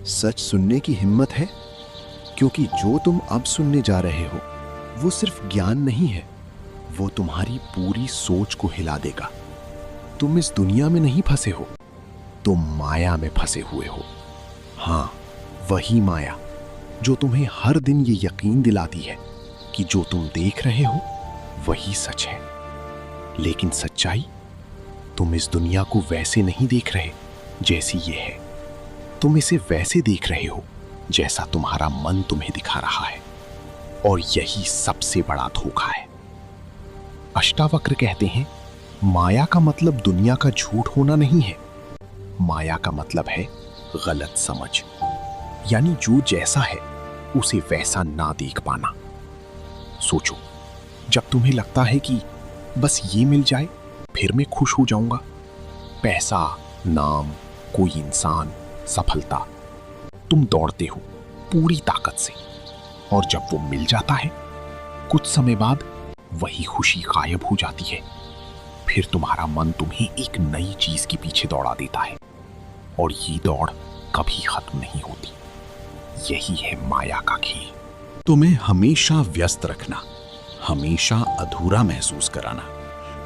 सच सुनने की हिम्मत है, क्योंकि जो तुम अब सुनने जा रहे हो वो सिर्फ ज्ञान नहीं है, वो तुम्हारी पूरी सोच को हिला देगा। तुम इस दुनिया में नहीं फंसे हो, तुम माया में फंसे हुए हो। हाँ, वही माया जो तुम्हें हर दिन ये यकीन दिलाती है कि जो तुम देख रहे हो वही सच है। लेकिन सच्चाई, तुम इस दुनिया को वैसे नहीं देख रहे जैसी ये है। तुम इसे वैसे देख रहे हो जैसा तुम्हारा मन तुम्हें दिखा रहा है, और यही सबसे बड़ा धोखा है। अष्टावक्र कहते हैं, माया का मतलब दुनिया का झूठ होना नहीं है, माया का मतलब है गलत समझ, यानी जो जैसा है उसे वैसा ना देख पाना। सोचो, जब तुम्हें लगता है कि बस ये मिल जाए फिर मैं खुश हो जाऊंगा, पैसा, नाम, कोई इंसान, सफलता, तुम दौड़ते हो पूरी ताकत से, और जब वो मिल जाता है कुछ समय बाद वही खुशी गायब हो जाती है। फिर तुम्हारा मन तुम्हें एक नई चीज के पीछे दौड़ा देता है, और ये दौड़ कभी खत्म नहीं होती। यही है माया का खेल। तुम्हें हमेशा व्यस्त रखना, हमेशा अधूरा महसूस कराना,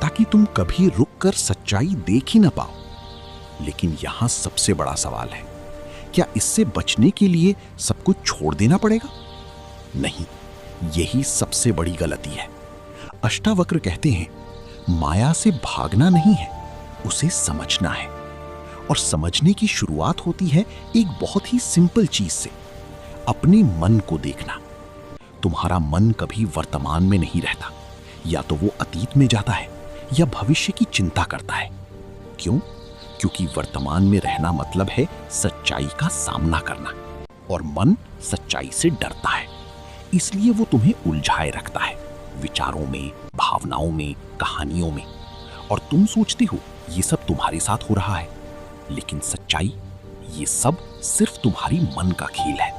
ताकि तुम कभी रुककर सच्चाई देख ही ना पाओ। लेकिन यहां सबसे बड़ा सवाल है, क्या इससे बचने के लिए सब कुछ छोड़ देना पड़ेगा? नहीं, यही सबसे बड़ी गलती है। अष्टावक्र कहते हैं, माया से भागना नहीं है, उसे समझना है। और समझने की शुरुआत होती है एक बहुत ही सिंपल चीज से, अपने मन को देखना। तुम्हारा मन कभी वर्तमान में नहीं रहता, या तो वो अतीत में जाता है या भविष्य की चिंता करता है। क्यों? क्योंकि वर्तमान में रहना मतलब है सच्चाई का सामना करना, और मन सच्चाई से डरता है, इसलिए वो तुम्हें उलझाए रखता है विचारों में, भावनाओं में, कहानियों में। और तुम सोचते हो ये सब तुम्हारे साथ हो रहा है, लेकिन सच्चाई, ये सब सिर्फ तुम्हारी मन का खेल है।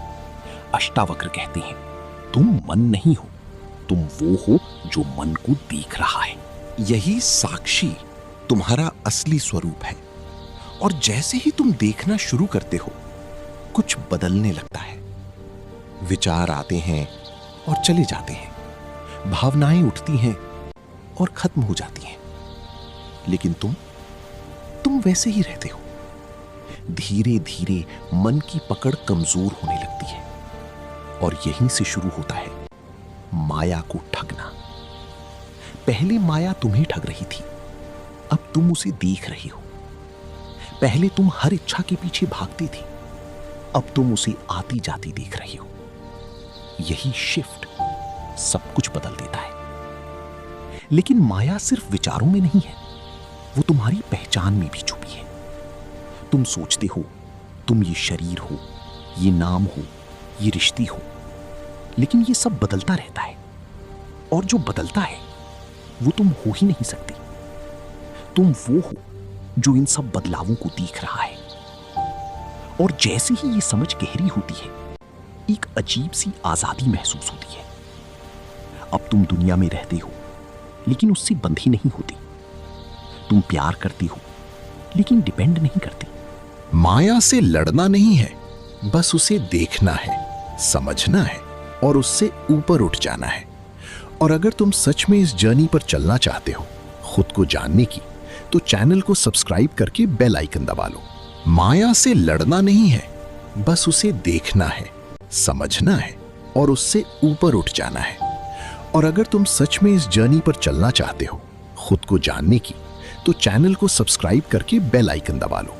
अष्टावक्र कहते हैं, तुम मन नहीं हो, तुम वो हो जो मन को देख रहा है। यही साक्षी तुम्हारा असली स्वरूप है। और जैसे ही तुम देखना शुरू करते हो, कुछ बदलने लगता है। विचार आते हैं और चले जाते हैं, भावनाएं उठती हैं और खत्म हो जाती हैं, लेकिन तुम वैसे ही रहते हो। धीरे धीरे मन की पकड़ कमजोर होने लगती है, और यहीं से शुरू होता है माया को ठगना। पहले माया तुम्हें ठग रही थी, अब तुम उसे देख रही हो। पहले तुम हर इच्छा के पीछे भागती थी, अब तुम उसे आती जाती देख रही हो। यही शिफ्ट सब कुछ बदल देता है। लेकिन माया सिर्फ विचारों में नहीं है, वो तुम्हारी पहचान में भी छुपी है। तुम सोचते हो तुम ये शरीर हो, ये नाम हो, ये रिश्ते हो, लेकिन ये सब बदलता रहता है, और जो बदलता है वो तुम हो ही नहीं सकती। तुम वो हो जो इन सब बदलावों को देख रहा है। और जैसे ही ये समझ गहरी होती है, एक अजीब सी आजादी महसूस होती है। अब तुम दुनिया में रहते हो, लेकिन उससे बंधी नहीं होती। तुम प्यार करते हो, लेकिन डिपेंड नहीं करती। माया से लड़ना नहीं है, बस उसे देखना है, समझना है, और उससे ऊपर उठ जाना है। और अगर तुम सच में इस जर्नी पर चलना चाहते हो, खुद को जानने की, तो चैनल को सब्सक्राइब करके बेल आइकन दबा लो। माया से लड़ना नहीं है, बस उसे देखना है, समझना है, और उससे ऊपर उठ जाना है। और अगर तुम सच में इस जर्नी पर चलना चाहते हो, खुद को जानने की, तो चैनल को सब्सक्राइब करके बेल आइकन दबा लो।